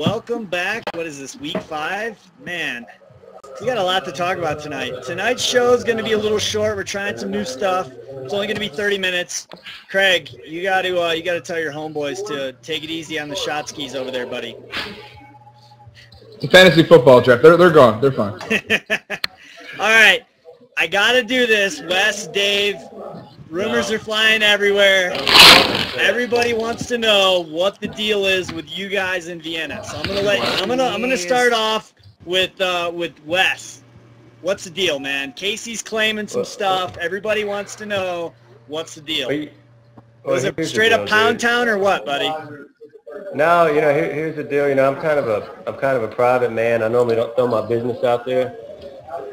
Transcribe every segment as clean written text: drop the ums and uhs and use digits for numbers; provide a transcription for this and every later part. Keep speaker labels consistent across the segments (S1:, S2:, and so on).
S1: welcome back. What is this, week 5? Man, we got a lot to talk about tonight. Tonight's show is going to be a little short. We're trying some new stuff. It's only going to be 30 minutes. Craig, you got to tell your homeboys to take it easy on the shot skis over there, buddy.
S2: It's a fantasy football draft. They're gone. They're fine.
S1: All right. I got to do this. Wes, Dave, rumors are flying everywhere. Everybody wants to know what the deal is with you guys in Vienna. So I'm gonna start off with Wes. What's the deal, man? Casey's claiming some stuff. Everybody wants to know what's the deal. Is it straight up Pound Town or what, buddy?
S3: No, here's the deal. I'm kind of a private man. I normally don't throw my business out there.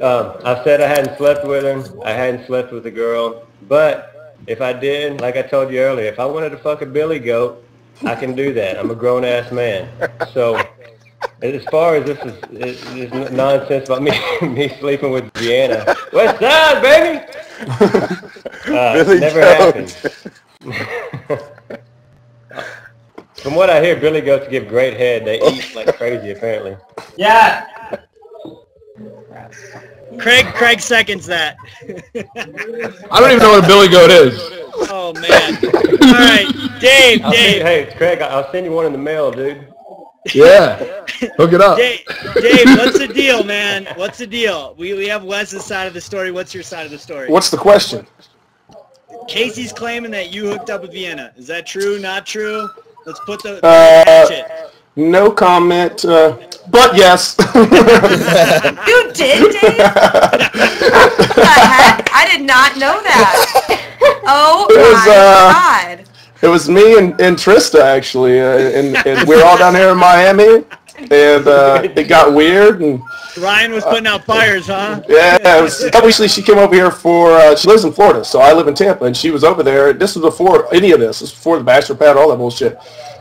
S3: I said I hadn't slept with her. I hadn't slept with a girl. But if I did, like I told you earlier, if I wanted to fuck a billy goat, I can do that. I'm a grown-ass man. So as far as this nonsense about me sleeping with Vienna, West Side, baby! Never happened. From what I hear, billy goats give great head. They eat like crazy, apparently.
S4: Yeah.
S1: Craig seconds that.
S2: I don't even know what a billy goat is.
S1: Oh, man. All right, Dave.
S3: Hey, Craig, I'll send you one in the mail, dude.
S2: Yeah. Hook it up.
S1: Dave, what's the deal, man? What's the deal? We have Wes's side of the story. What's your side of the story?
S5: What's the question?
S1: Casey's claiming that you hooked up with Vienna. Is that true, not true? Let's put the hatchet.
S5: No comment, but yes.
S6: You did, Dave? What the heck? I did not know that. Oh, my God.
S5: It was me and Trista, actually, and we were all down here in Miami, and it got weird. And
S1: Ryan was putting out fires, huh?
S5: Yeah, obviously she came over here she lives in Florida, so I live in Tampa, and she was over there. This was before any of this. This was before the Bachelor pad, all that bullshit.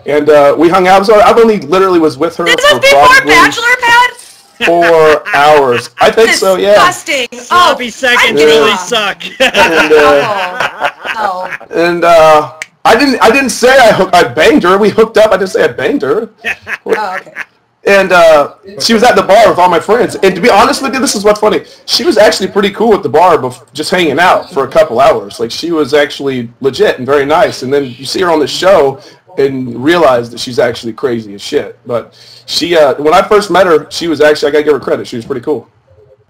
S5: And we hung out. I only literally was with her
S6: this
S5: for
S6: was before Bachelor pad?
S5: 4 hours. I think so, yeah.
S6: Disgusting.
S1: Sloppy seconds really suck.
S5: And I didn't say I banged her. We hooked up. I didn't say I banged her.
S6: Oh, okay.
S5: And she was at the bar with all my friends. And to be honest with you, this is what's funny. She was actually pretty cool at the bar, just hanging out for a couple hours. Like, she was actually legit and very nice. And then you see her on the show and realize that she's actually crazy as shit. But she, when I first met her, she was actually, I gotta give her credit, she was pretty cool.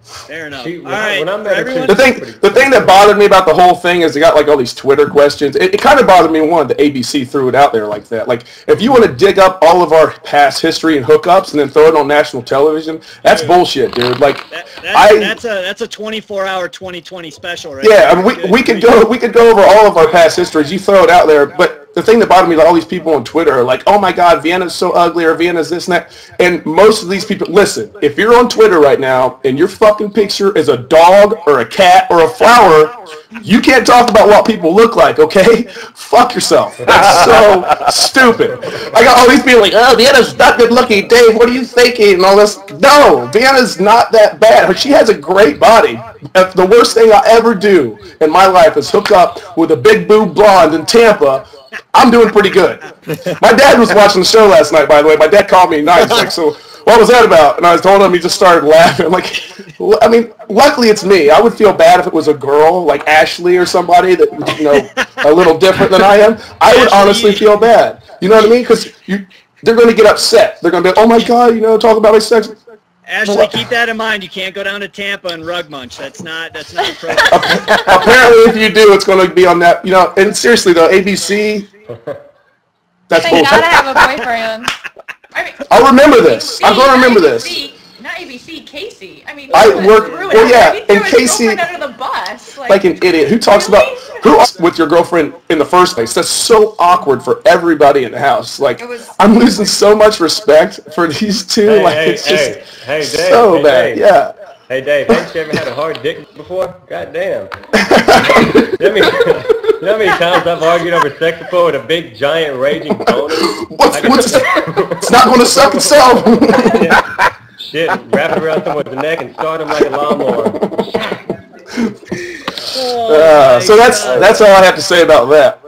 S1: Fair enough.
S3: All right.
S5: The thing that bothered me about the whole thing is they got like all these Twitter questions. It kind of bothered me that ABC threw it out there like that. Like, if you want to dig up all of our past history and hookups and then throw it on national television, that's bullshit, dude. Like,
S1: that's a 24-hour 2020 special, right?
S5: Yeah, I mean, we could go over all of our past histories. You throw it out there, but the thing that bothered me, like, all these people on Twitter are like, oh my God, Vienna's so ugly, or Vienna's this and that. And most of these people, listen, if you're on Twitter right now and your fucking picture is a dog or a cat or a flower, you can't talk about what people look like, okay? Fuck yourself. That's so stupid. I got all these people like, oh, Vienna's not good looking. Dave, what are you thinking? And all this. No, Vienna's not that bad. She has a great body. The worst thing I ever do in my life is hook up with a big boob blonde in Tampa. I'm doing pretty good. My dad was watching the show last night, by the way. My dad called me nice, like, so what was that about? And I told him, he just started laughing. I'm like, I mean, luckily it's me. I would feel bad if it was a girl like Ashley or somebody that, a little different than I am. I would honestly feel bad. You know what I mean? Because they're going to get upset. They're going to be, oh my God, talk about my sex.
S1: Ashley, keep that in mind. You can't go down to Tampa and rug munch. That's not appropriate.
S5: Apparently, if you do, it's going to be on that. And seriously though, ABC. That's
S7: bullshit. You gotta have a boyfriend.
S5: I'll remember this. I'm going to remember this.
S7: Not ABC, Casey. I mean,
S5: I work. Well, yeah, and Casey,
S7: under the bus,
S5: like an idiot. Who talks about with your girlfriend in the first place? That's so awkward for everybody in the house. Like, I'm losing so much respect for these two. It's just so bad.
S3: Dave.
S5: Yeah.
S3: Hey Dave, haven't you ever had a hard dick before? God damn. You know how many times I've argued over sex before with a big, giant, raging boner?
S5: It's not going to suck itself.
S3: Shit, wrap it around someone's neck and start them like a lawnmower.
S5: So that's all I have to say about that.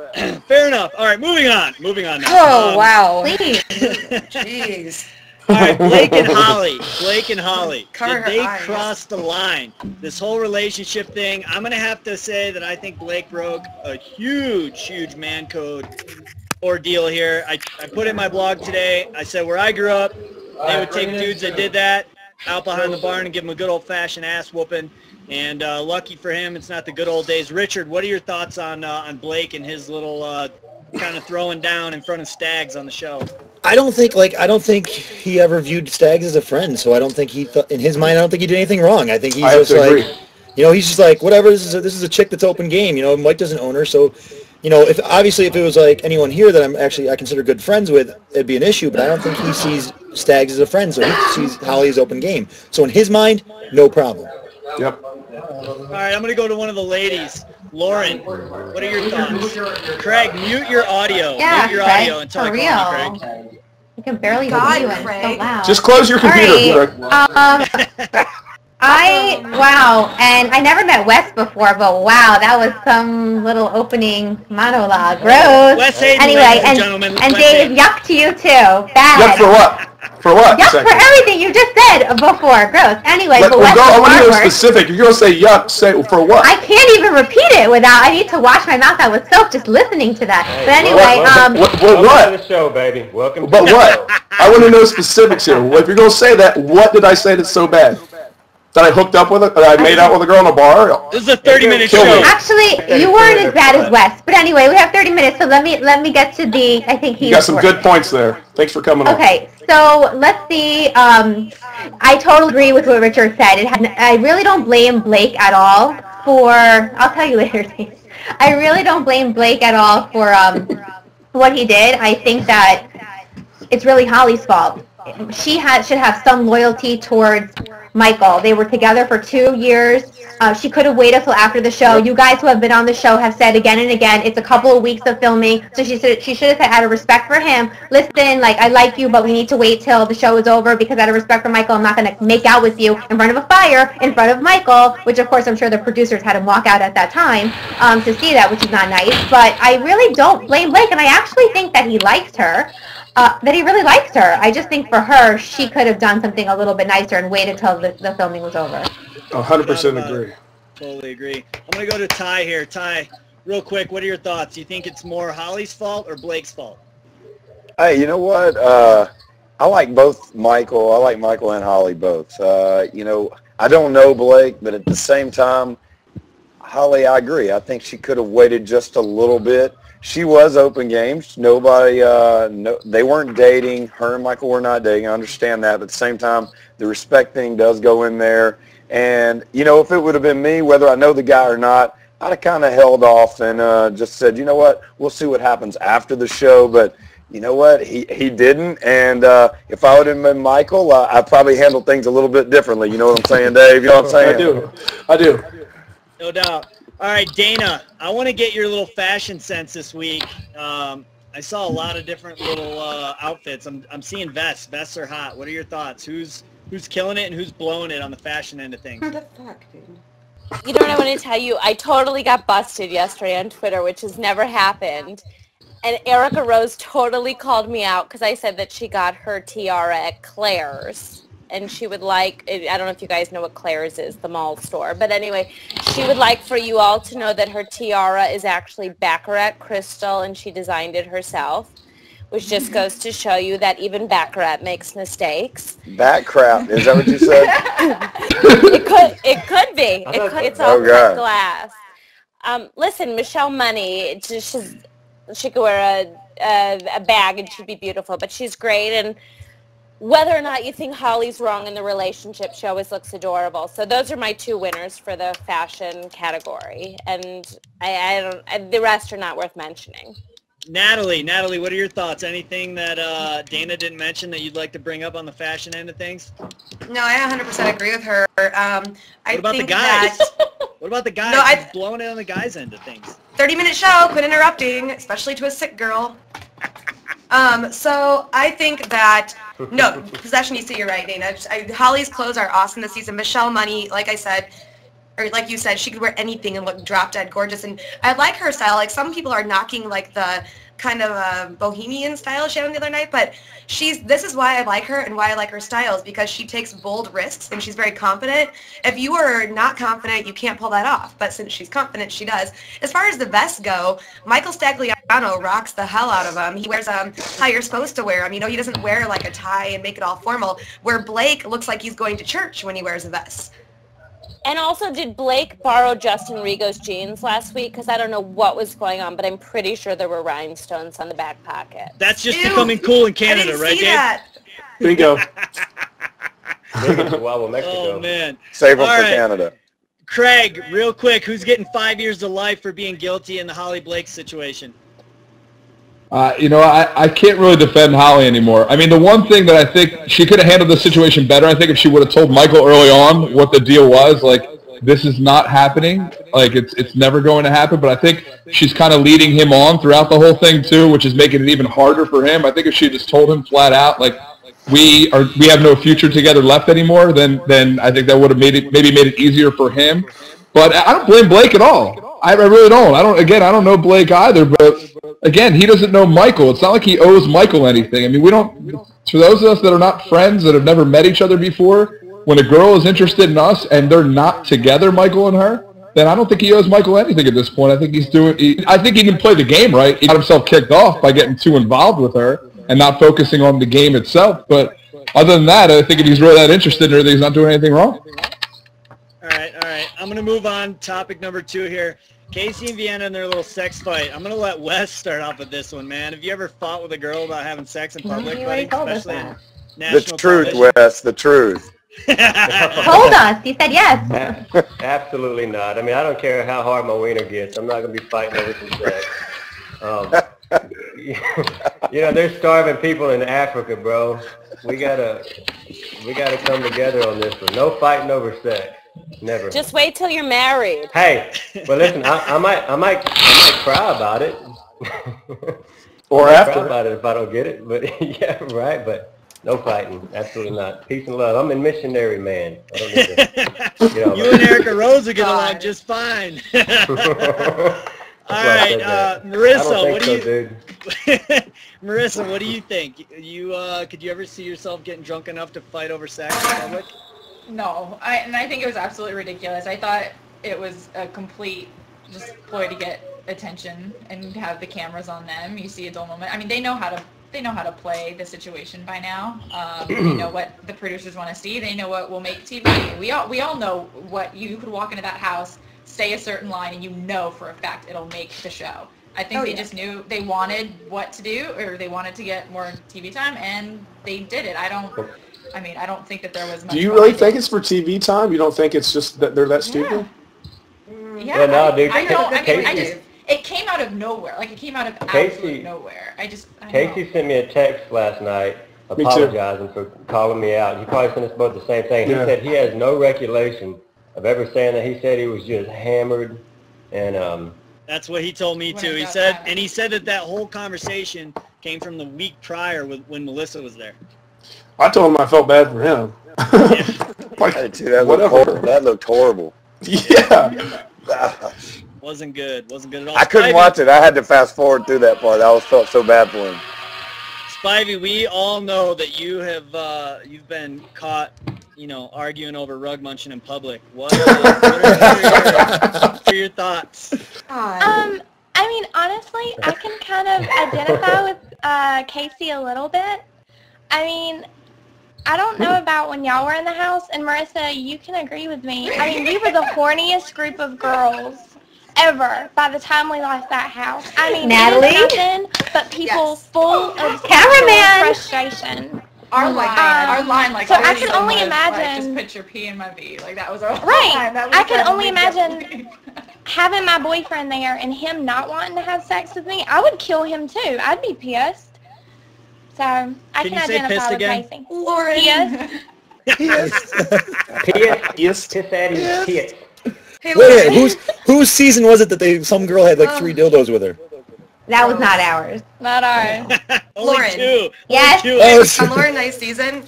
S1: Fair enough. All right, moving on now.
S6: Oh, wow. Please. Jeez.
S1: All right, Blake and Holly.
S6: Cover
S1: Did
S6: her
S1: they
S6: eyes.
S1: cross the line? This whole relationship thing, I'm going to have to say that I think Blake broke a huge man code ordeal here. I put in my blog today, I said where I grew up, they would take dudes that did that out behind the barn and give them a good old-fashioned ass whooping. And lucky for him, it's not the good old days. Richard, what are your thoughts on Blake and his little kind of throwing down in front of Stags on the show?
S4: I don't think he ever viewed Stags as a friend. So I don't think in his mind, I don't think he did anything wrong. I think he's just like, he's just like, whatever. This is a chick that's open game. Mike doesn't own her, so. If it was like anyone here that I consider good friends with, it'd be an issue. But I don't think he sees Stags as a friend, so he sees Holly as open game. So in his mind, no problem.
S5: Yep.
S1: All right, I'm going to go to one of the ladies. Lauren, what are your thoughts? Craig, mute your audio.
S8: Yeah,
S1: mute your
S8: Craig,
S1: audio and talk
S8: for
S1: to me,
S8: real.
S1: Craig.
S8: I can barely hear you. It's so loud.
S5: Just close your computer, Craig.
S8: Wow, and I never met Wes before, but wow, that was some little opening monologue. Gross.
S1: Wes Hayden,
S8: anyway,
S1: ladies and gentlemen.
S8: And
S1: Wes
S8: Dave,
S1: Hayden.
S8: yuck to you too. Bad.
S5: Yuck for what? For what?
S8: Yuck for everything you just said before. Gross. Anyway, but Wes
S5: I want to
S8: was
S5: know specific. You're going to say yuck. Say for what?
S8: I can't even repeat it without. I need to wash my mouth out with soap just listening to that. But anyway,
S3: welcome to the show, baby. Welcome.
S5: But what? I want to know specifics here. If you're going to say that, what did I say that's so bad? That I hooked up with it? That I made out with a girl in a bar?
S1: This is a 30-minute show.
S8: Actually, you weren't as bad as Wes. But anyway, we have 30 minutes, so let me get to the. I think he's.
S5: You got some good points there. Thanks for coming on.
S8: Okay, so let's see. I totally agree with what Richard said. I really don't blame Blake at all for. I'll tell you later. I really don't blame Blake at all for what he did. I think that it's really Holly's fault. She should have some loyalty towards Michael. They were together for 2 years. She could have waited till after the show. You guys who have been on the show have said again and again, it's a couple of weeks of filming. So she should have said, out of respect for him, listen, I like you, but we need to wait till the show is over because out of respect for Michael, I'm not going to make out with you in front of a fire in front of Michael, which of course I'm sure the producers had him walk out at that time to see that, which is not nice. But I really don't blame Blake, and I actually think that he liked her. That he really likes her. I just think for her, she could have done something a little bit nicer and waited till the filming was over.
S5: 100% agree.
S1: Totally agree. I'm going to go to Ty here. Ty, real quick, what are your thoughts? Do you think it's more Holly's fault or Blake's fault?
S9: Hey, you know what? I like both Michael. I like Michael and Holly both. I don't know Blake, but at the same time, Holly, I agree. I think she could have waited just a little bit. She was open games. Nobody, they weren't dating. Her and Michael were not dating. I understand that. But at the same time, the respect thing does go in there. And, if it would have been me, whether I know the guy or not, I'd have kind of held off and just said, you know what, we'll see what happens after the show. But you know what, he didn't. And if I would have been Michael, I'd probably handle things a little bit differently. You know what I'm saying, Dave? You know what I'm saying?
S5: I do.
S1: No doubt. All right, Dana, I want to get your little fashion sense this week. I saw a lot of different little outfits. I'm seeing vests. Vests are hot. What are your thoughts? Who's killing it and who's blowing it on the fashion end of things?
S6: What the fuck, dude?
S10: You know what I want to tell you? I totally got busted yesterday on Twitter, which has never happened. And Erica Rose totally called me out because I said that she got her tiara at Claire's. And she would like, I don't know if you guys know what Claire's is, the mall store. But anyway, she would like for you all to know that her tiara is actually Baccarat crystal, and she designed it herself, which just goes to show you that even Baccarat makes mistakes.
S9: Back crap, is that what you said?
S10: It could be. It's all cut glass. Listen, Michelle Money, she could wear a bag and she'd be beautiful, but she's great. And whether or not you think Holly's wrong in the relationship, she always looks adorable. So those are my two winners for the fashion category, and the rest are not worth mentioning.
S1: Natalie, what are your thoughts? Anything that Dana didn't mention that you'd like to bring up on the fashion end of things?
S6: No, I 100% agree with her.
S1: What about the guys? What about the guys?
S6: No,
S1: Who's blowing it on the guys' end of things?
S6: 30-minute show, quit interrupting, especially to a sick girl. So I think that, no, possession, you say you're right, Dana. Holly's clothes are awesome this season. Michelle Money, like I said, or like you said, she could wear anything and look drop dead gorgeous. And I like her style. Like, some people are knocking like the kind of a bohemian style she had on the other night, but this is why I like her and why I like her styles, because she takes bold risks and she's very confident. If you are not confident, you can't pull that off, but since she's confident, she does. As far as the vests go, Michael Stagliano rocks the hell out of them. He wears how you're supposed to wear them. You know, he doesn't wear like a tie and make it all formal, where Blake looks like he's going to church when he wears a vest.
S10: And also, did Blake borrow Justin Rigo's jeans last week? Because I don't know what was going on, but I'm pretty sure there were rhinestones on the back pocket.
S1: That's just becoming cool in Canada, right, Dave?
S6: That.
S5: Bingo.
S3: Mexico.
S1: Oh, man.
S9: Save them for Canada.
S1: Craig, real quick, who's getting 5 years to life for being guilty in the Holly Blake situation?
S2: I can't really defend Holly anymore. I mean, the one thing that I think she could have handled the situation better, I think if she would have told Michael early on what the deal was, like, this is not happening, like, it's never going to happen, but I think she's kind of leading him on throughout the whole thing, too, which is making it even harder for him. I think if she just told him flat out, like, we have no future together left anymore, then I think that would have maybe made it easier for him. But I don't blame Blake at all. I really don't. I don't know Blake either, but again, he doesn't know Michael. It's not like he owes Michael anything. I mean, for those of us that are not friends, that have never met each other before, when a girl is interested in us and they're not together, Michael and her, then I don't think he owes Michael anything at this point. I think I think he can play the game right. He got himself kicked off by getting too involved with her and not focusing on the game itself. But other than that, I think if he's really that interested in her, he's not doing anything wrong.
S1: All right. I'm going to move on. Topic number 2 here. Casey and Vienna and their little sex fight. I'm going to let Wes start off with this one, man. Have you ever fought with a girl about having sex in public, buddy? Especially in national
S9: The truth,
S1: television?
S9: Wes, the truth.
S8: Told us. You said yes.
S3: Absolutely not. I mean, I don't care how hard my wiener gets. I'm not going to be fighting over some sex. There's starving people in Africa, bro. We gotta come together on this one. No fighting over sex. Never.
S10: Just wait till you're married.
S3: Hey, but listen, I might cry about it.
S5: Or
S3: I might
S5: after.
S3: cry about it if I don't get it. But yeah, right. But no fighting. Absolutely not. Peace and love. I'm a missionary man. I don't need to,
S1: you and Erica Rose will get along just fine. All right, Marissa, what do you? Marissa, what do you think? Could you ever see yourself getting drunk enough to fight over sex in public?
S7: No, I think it was absolutely ridiculous. I thought it was a complete just ploy to get attention and have the cameras on them. You see a dull moment. I mean, they know how to play the situation by now. They know what the producers want to see. They know what will make TV. We all know what you could walk into that house, say a certain line, and you know for a fact it'll make the show. I think they just knew they wanted what to do, or they wanted to get more TV time, and they did it. I don't think that there was much.
S5: Do you really think it's for TV time? You don't think it's just that they're that stupid?
S7: Yeah,
S3: no, dude.
S7: I know. It came out of nowhere. Like, it came out of absolute nowhere.
S3: Casey sent me a text last night apologizing for calling me out. He probably sent us both the same thing.
S5: Yeah.
S3: He said he has no recollection of ever saying that. He said he was just hammered, and
S1: That's what he told me too. He said that whole conversation came from the week prior when Melissa was there.
S5: I told him I felt bad for him.
S9: Like, that looked horrible.
S5: Yeah.
S1: Wasn't good at all.
S9: I couldn't watch it. I had to fast forward through that part. I felt so bad for him.
S1: Spivey, we all know that you've been caught, arguing over rug munching in public. What are your thoughts?
S11: I mean, honestly, I can kind of identify with Casey a little bit. I mean, I don't know about when y'all were in the house, and Marissa, you can agree with me. I mean, we were the horniest group of girls ever by the time we left that house. I mean,
S8: Natalie?
S11: nothing but people full of
S8: Cameraman.
S11: frustration.
S7: Our line,
S11: so I can only imagine.
S7: Like, just put your pee in my V. Like, that was our
S11: right.
S7: line. That was
S11: I can only imagine having my boyfriend there and him not wanting to have sex with me. I would kill him too. I'd be pissed. So I can identify with Casey.
S6: Lauren.
S11: Yes.
S6: Hey,
S4: Wait, whose season was it that some girl had like 3 dildos with her?
S8: That was not ours.
S11: Not ours.
S6: Lauren.
S1: Two.
S8: Yes.
S1: Only two.
S6: On Lauren Nice season,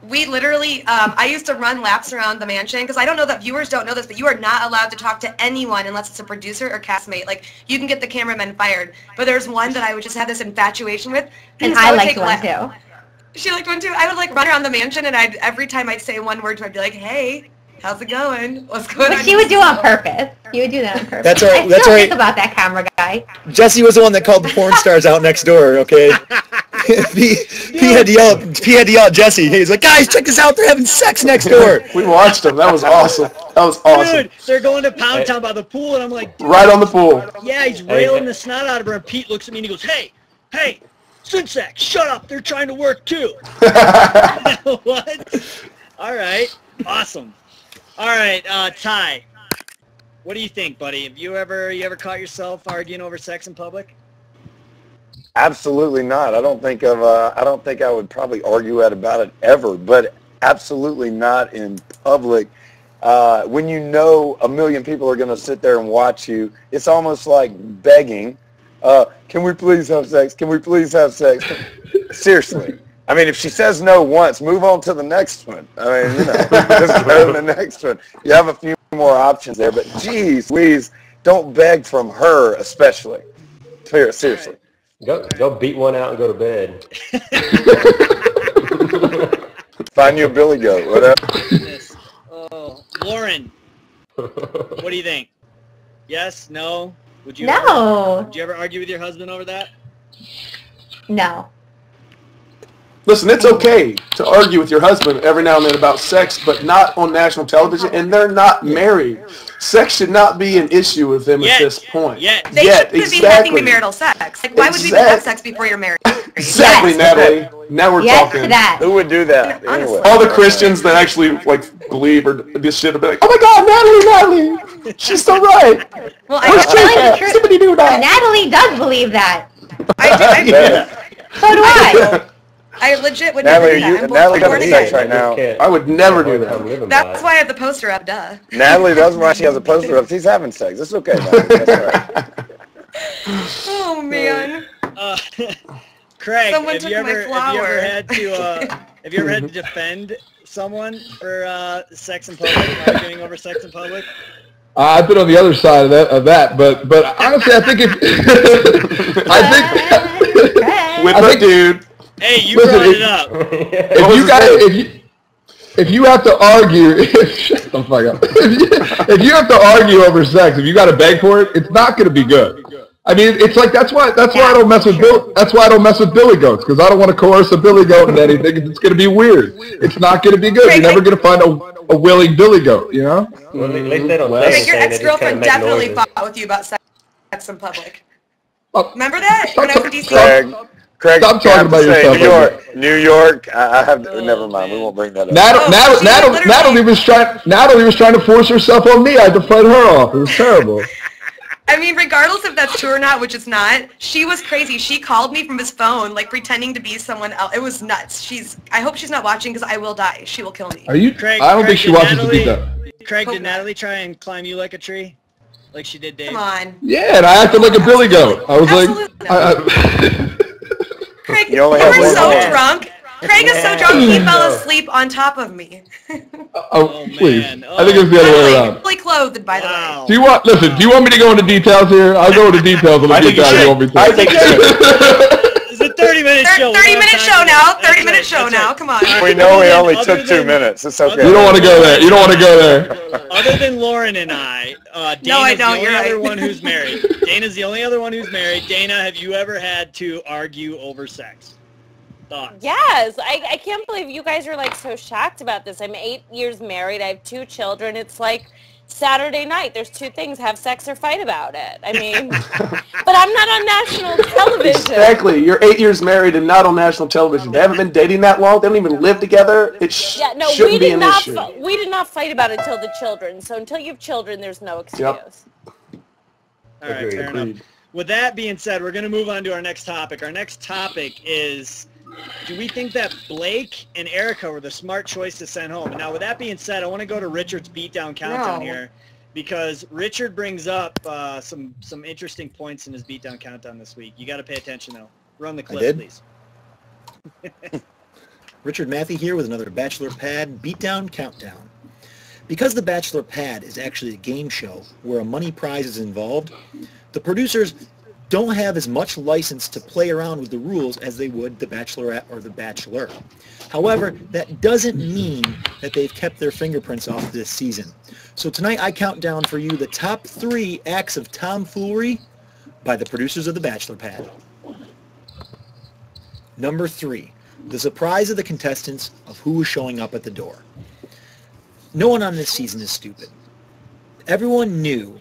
S6: We literally, I used to run laps around the mansion because I don't know that viewers don't know this, but you are not allowed to talk to anyone unless it's a producer or castmate. Like, you can get the cameramen fired. But there's one that I would just have this infatuation with.
S8: And
S6: so
S8: I liked one too.
S6: She liked one too. I would like run around the mansion, and every time I'd say one word to her, I'd be like, "Hey, how's it going? What's going on?"
S8: She would do on purpose. You would do that on purpose.
S4: That's all right.
S8: I
S4: That's
S8: still
S4: all
S8: think
S4: right.
S8: about that camera guy.
S4: Jesse was the one that called the porn stars out next door. Okay. he had to yell. He had to yell at Jesse. He was like, "Guys, check this out! They're having sex next door."
S5: We watched them. That was awesome. That was awesome.
S1: Dude, they're going to Pound Town by the pool, and I'm like, dude,
S5: Right on the pool.
S1: yeah, he's railing the snot out of her, and Pete looks at me and he goes, hey, Synsax, shut up, they're trying to work too. What? All right, awesome. All right, Ty, what do you think, buddy? Have you ever caught yourself arguing over sex in public?
S9: Absolutely not. I don't think I would probably argue about it ever, but absolutely not in public. When you know a million people are going to sit there and watch you, it's almost like begging. Can we please have sex? Can we please have sex? Seriously. I mean, if she says no once, move on to the next one. I mean, just go to the next one. You have a few more options there, but geez, please don't beg from her, especially. Seriously.
S3: Go beat one out and go to bed.
S9: Find you a billy goat, whatever.
S1: Oh, Lauren, what do you think? Yes? No? Would you
S8: No.
S1: Ever argue with your husband over that?
S8: No.
S5: Listen, it's okay to argue with your husband every now and then about sex, but not on national television, and they're not married. Sex should not be an issue with them at this point.
S6: They shouldn't be having premarital sex. Like, why would we have sex before you're married?
S5: Exactly, Natalie. Now we're talking.
S8: To that.
S9: Who would do that? Anyway.
S5: All the Christians that actually like believe or this shit will be like, "Oh my God, Natalie, she's so right."
S8: Well, I'm telling the truth. Natalie does believe that.
S6: I do.
S8: So do I.
S6: I legit would
S9: Natalie,
S6: never do that.
S9: Natalie doesn't sex right now.
S5: I would never do that.
S6: That's why I have the poster up, duh.
S9: Natalie doesn't why she has a poster up. She's having sex. It's okay, Natalie. That's all right.
S6: Oh, man.
S1: Craig,
S6: Someone
S1: have
S6: took
S1: you
S6: my
S1: ever
S6: flower.
S1: had to defend someone for sex in public, arguing over sex in public?
S2: I've been on the other side of that, but honestly, I think
S5: dude.
S1: Hey, you brought it up.
S2: If you have to argue, shut the fuck up. If you have to argue over sex, if you got to beg for it, it's not going to be good. I mean, it's like that's why I don't mess with billy goats, because I don't want to coerce a billy goat into anything. It's going to be weird. It's not going to be good. You're never going to find a willing billy goat, you know?
S3: Well, at least they don't
S6: Your ex-girlfriend definitely fought with you about sex in public. Remember that? When I was in D.C.?
S9: Craig,
S2: stop talking about yourself.
S9: New York. I have to. Never mind. We won't bring that up.
S2: Natalie was trying to force herself on me. I had to fight her off. It was terrible.
S6: I mean, regardless if that's true or not, which it's not, she was crazy. She called me from his phone, like, pretending to be someone else. It was nuts. I hope she's not watching, because I will die. She will kill me.
S2: Are you?
S1: Craig,
S2: I don't think she watches the beat that.
S1: Craig, did Natalie try and climb you like a tree? Like she did Dave?
S6: Come on.
S2: Yeah, and I acted like a billy goat. I was
S6: Craig, you were so drunk. Craig is so drunk, he fell asleep on top of me.
S2: Please. I think it's the other way around.
S6: Fully clothed, by the way.
S2: Do you want me to go into details here? I'll go into details on the details you want me to.
S5: I think you should.
S1: It's a 30-minute show.
S6: 30-minute show now. 30-minute show now. Come on.
S9: We know we only took 2 minutes. It's okay.
S2: You don't want to go there. You don't want to go there.
S1: Other than Lauren and I, Dana's the only other one who's married. Dana's the only other one who's married. Dana, have you ever had to argue over sex? Thoughts?
S10: Yes. I can't believe you guys are like so shocked about this. I'm 8 years married. I have 2 children. It's like Saturday night. There's 2 things: have sex or fight about it. I mean, but I'm not on national television.
S5: Exactly. You're 8 years married and not on national television. They haven't been dating that long. They don't even live together. It shouldn't be an issue.
S10: We did not fight about it until the children. So until you have children, there's no excuse.
S5: Yep.
S1: All right, fair enough. With that being said, we're going to move on to our next topic. Our next topic is, do we think that Blake and Erica were the smart choice to send home? And now, with that being said, I want to go to Richard's beatdown countdown here, because Richard brings up some interesting points in his beatdown countdown this week. You got to pay attention, though. Run the clip, please.
S4: Richard Matthew here with another Bachelor Pad Beatdown Countdown. Because the Bachelor Pad is actually a game show where a money prize is involved, the producers don't have as much license to play around with the rules as they would the Bachelorette or the Bachelor. However, that doesn't mean that they've kept their fingerprints off this season. So tonight I count down for you the top 3 acts of tomfoolery by the producers of the Bachelor Pad. Number 3, the surprise of the contestants of who is showing up at the door. No one on this season is stupid. Everyone knew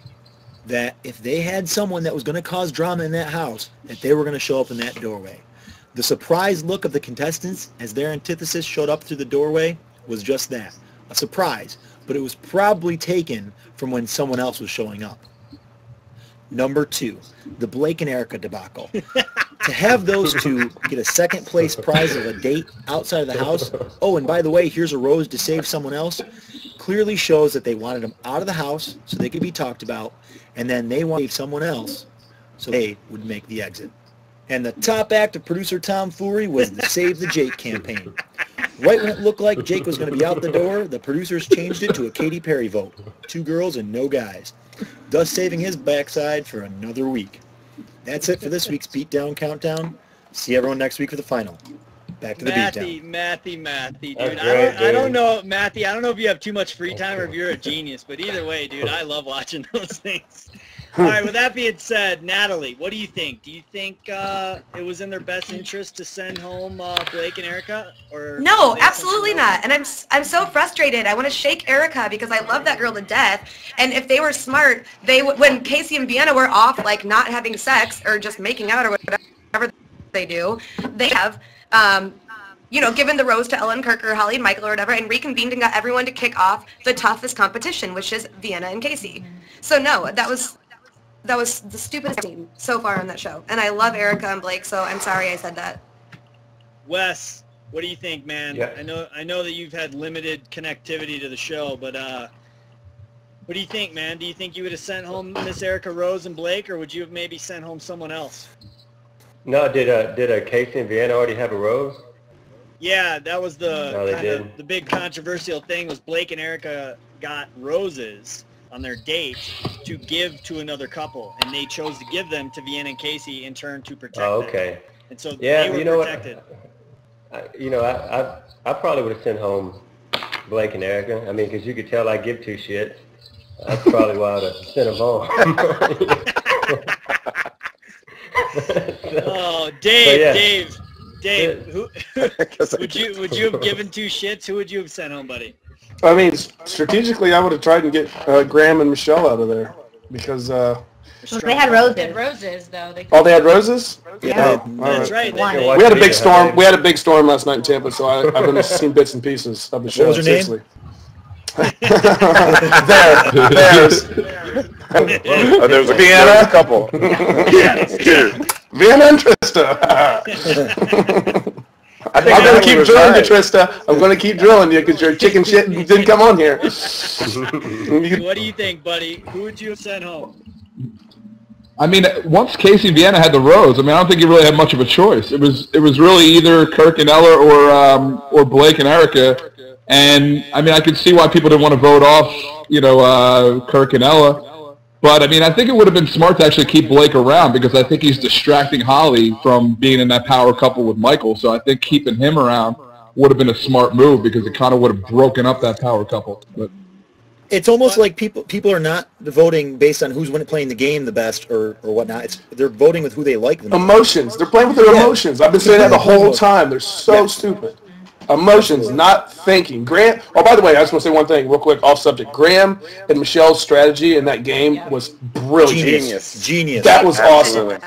S4: that if they had someone that was going to cause drama in that house, that they were going to show up in that doorway. The surprised look of the contestants as their antithesis showed up through the doorway was just that, a surprise, but it was probably taken from when someone else was showing up. Number 2, the Blake and Erica debacle. To have those two get a second place prize of a date outside of the house, oh, and by the way, here's a rose to save someone else, clearly shows that they wanted them out of the house so they could be talked about, and then they wanted someone else so they would make the exit. And the top act of producer tomfoolery was the Save the Jake campaign. Right when it looked like Jake was going to be out the door, the producers changed it to a Katy Perry vote. 2 girls and no guys. Thus saving his backside for another week. That's it for this week's Beatdown Countdown. See everyone next week for the final. Back to the Beatdown.
S1: Matthew, dude.
S3: Great,
S1: I don't know, Matthew. I don't know if you have too much free time or if you're a genius, but either way, dude, I love watching those things. All right, with that being said, Natalie, what do you think? Do you think it was in their best interest to send home Blake and Erica? Or
S6: no, absolutely not. And I'm so frustrated. I want to shake Erica because I love that girl to death. And if they were smart, they when Casey and Vienna were off, like not having sex or just making out or whatever they do, they have, you know, given the rose to Ellen Kirk or Holly and Michael or whatever, and reconvened and got everyone to kick off the toughest competition, which is Vienna and Casey. So no, that was the stupidest thing so far on that show. And I love Erica and Blake, so I'm sorry I said that.
S1: Wes, what do you think, man?
S3: Yeah.
S1: I know that you've had limited connectivity to the show, but what do you think, man? Do you think you would have sent home Miss Erica Rose and Blake, or would you have maybe sent home someone else?
S3: No, did Casey and Vienna already have a rose?
S1: Yeah, that was
S3: No,
S1: the big controversial thing was Blake and Erica got roses on their date to give to another couple, and they chose to give them to Vienna and Casey in turn to protect them.
S3: Okay.
S1: And so
S3: Yeah,
S1: they
S3: you
S1: were
S3: know
S1: protected.
S3: what? I probably would have sent home Blake and Erica. I mean, because you could tell I give 2 shits. That's probably why I would have sent them home.
S1: Oh, Dave,
S3: yeah.
S1: who would you have given 2 shits? Who would you have sent home, buddy?
S5: I mean, strategically, I would have tried and get Graham and Michelle out of there because.
S8: Well, they had roses.
S7: They had roses, though.
S5: They had roses.
S8: Yeah.
S5: Oh,
S1: That's right.
S5: We had a big storm. We had a big storm last night in Tampa, so I've been seeing bits and pieces of the show.
S4: What was your name?
S5: Seriously. There's
S9: There's
S5: Vienna.
S9: a couple.
S5: Vienna and Trista. I'm going to keep drilling you, Trista. I'm going to keep drilling you because your chicken shit didn't come on here.
S1: What do you think, buddy? Who would you have sent home?
S2: I mean, once Casey and Vienna had the rose, I mean, I don't think you really had much of a choice. It was really either Kirk and Ella or Blake and Erica. And I mean, I could see why people didn't want to vote off, Kirk and Ella. But I mean, I think it would have been smart to actually keep Blake around because I think he's distracting Holly from being in that power couple with Michael. So I think keeping him around would have been a smart move because it kind of would have broken up that power couple. But
S4: it's almost like people are not voting based on who's playing the game the best or whatnot. They're voting with who they like the most.
S5: Emotions. They're playing with their emotions. I've been saying that the whole time. They're so stupid. Emotions, not thinking. Graham. Oh, by the way, I just want to say one thing real quick off subject. Graham and Michelle's strategy in that game was brilliant.
S4: Genius.
S5: That was awesome.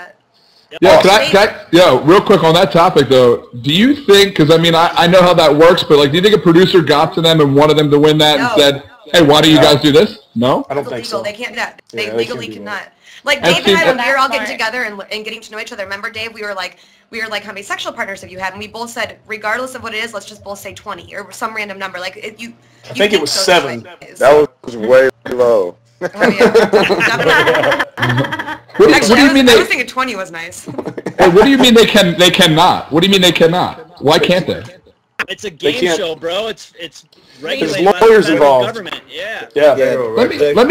S2: Yeah, real quick on that topic though, do you think, because I mean, I know how that works, but like, do you think a producer got to them and wanted them to win that and said, hey, why do you guys do this? No?
S5: I don't think so.
S6: They can't do that. They
S5: Yeah,
S6: legally
S5: can't do
S6: cannot.
S5: that.
S6: Like Dave and I, when we were all
S7: That's
S6: getting together and getting to know each other, remember Dave, we were like, how many sexual partners have you had? And we both said, regardless of what it is, let's just both say 20 or some random number. Like I
S5: think it was 7.
S9: That was way low.
S6: Oh, yeah.
S2: What do you mean
S6: I was thinking 20 was nice.
S2: Hey, what do you mean they cannot? What do you mean they cannot? Why can't they?
S1: It's a game show, bro. It's regulated
S5: There's
S1: by the
S5: lawyers
S1: federal
S5: involved.
S1: government. Yeah.
S2: Let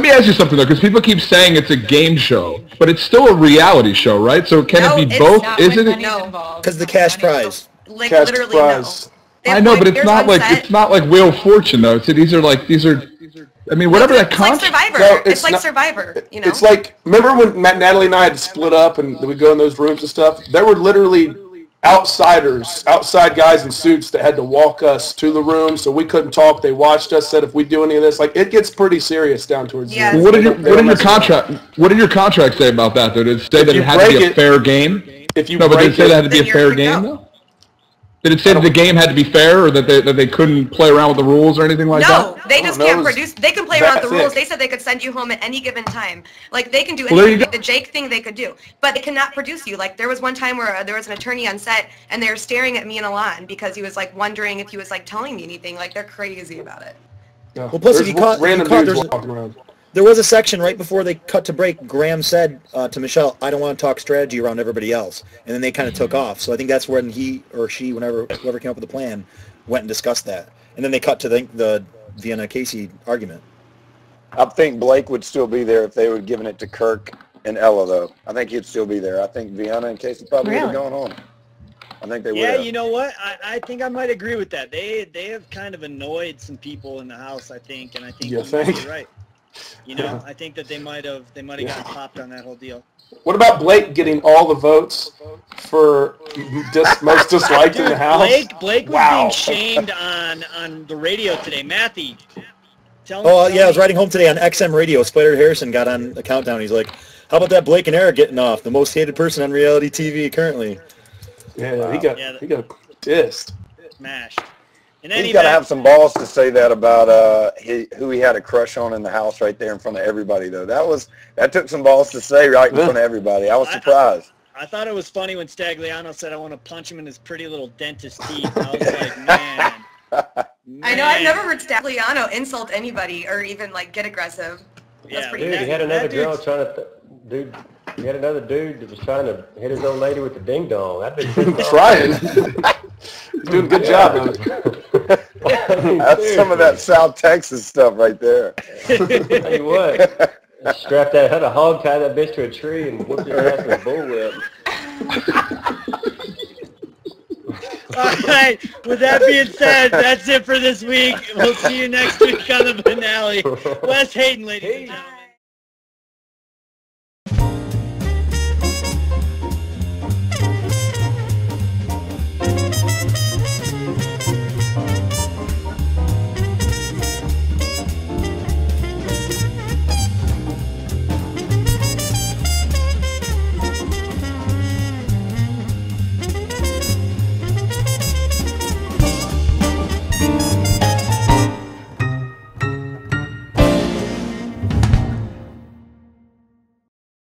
S2: me ask you something though, because people keep saying it's a game show, but it's still a reality show, right? So can it be both? Isn't it?
S6: No.
S4: Because the cash prize.
S6: Like
S5: Cash
S6: literally
S5: prize.
S6: no. They
S2: I
S6: have
S2: know,
S6: 5
S2: but it's
S6: years
S2: not
S6: on
S2: like
S6: set.
S2: it's not like Wheel of Fortune though. So these are. I mean, whatever that
S6: It's like
S2: contract.
S6: Survivor.
S5: No,
S6: it's like
S5: not-
S6: Survivor, you know?
S5: It's like, remember when Natalie and I had to split up and we go in those rooms and stuff? There were literally outside guys in suits that had to walk us to the room so we couldn't talk. They watched us, said if we do any of this, like, it gets pretty serious down towards the end.
S2: What did your contract say about that though? Did it say that it had to be a fair game?
S5: If you
S2: no, but did it say that had to
S6: then
S2: be a
S6: you're
S2: fair
S6: kicked
S2: game
S6: out.
S2: though? Did it say that the game had to be fair, or that they couldn't play around with the rules or anything like that?
S6: No, they just can't produce. They can play around the rules.
S5: thick.
S6: They said they could send you home at any given time. Like, they can do
S2: Well, there you
S6: anything.
S2: go.
S6: The Jake thing they could do. But they cannot produce you. Like, there was one time where there was an attorney on set, and they were staring at me and Alon because he was, like, wondering if he was, like, telling me anything. Like, they're crazy about it.
S5: Yeah.
S4: Well, plus, if
S5: There's
S4: you caught,
S5: random
S4: there's
S5: dudes walking around.
S4: There was a section right before they cut to break. Graham said to Michelle, "I don't want to talk strategy around everybody else," and then they kind of took off. So I think that's when he or she, whoever came up with the plan, went and discussed that. And then they cut to the Vienna Casey argument.
S9: I think Blake would still be there if they would have given it to Kirk and Ella, though. I think he'd still be there. I think Vienna and Casey probably would have gone home. I think they would have.
S1: Yeah, you know what? I think I might agree with that. They have kind of annoyed some people in the house, I think, and I think
S5: You
S1: you might
S5: think?
S1: be right. You know, I think that they might have gotten popped on that whole deal.
S5: What about Blake getting all the votes for most disliked in the house?
S1: Blake was being shamed on the radio today. Matthew, tell me.
S4: Oh, yeah, I was riding home today on XM Radio. Spider Harrison got on the countdown. He's like, how about that Blake and Eric getting off? The most hated person on reality TV currently.
S5: Yeah,
S9: Wow.
S5: he got dissed.
S1: Smashed. In any
S9: He's got to
S1: event,
S9: have some balls to say that about who he had a crush on in the house right there in front of everybody, though. That took some balls to say right in front of everybody. I was surprised.
S1: I thought it was funny when Stagliano said, I want to punch him in his pretty little dentist teeth. I was like, man.
S6: I know. I've never heard Stagliano insult anybody or even, like, get aggressive. That's pretty
S3: Dude, he had another girl trying to, he had another dude that was trying to hit his old lady with the ding dong. I've been
S5: trying. He's doing a good job.
S9: That's some of that South Texas stuff right there.
S3: Tell you what, strap that, had a hog tie that bitch to a tree and whoop your ass with a bullwhip.
S1: All right. With that being said, that's it for this week. We'll see you next week on the finale. Wes Hayden, ladies and gentlemen.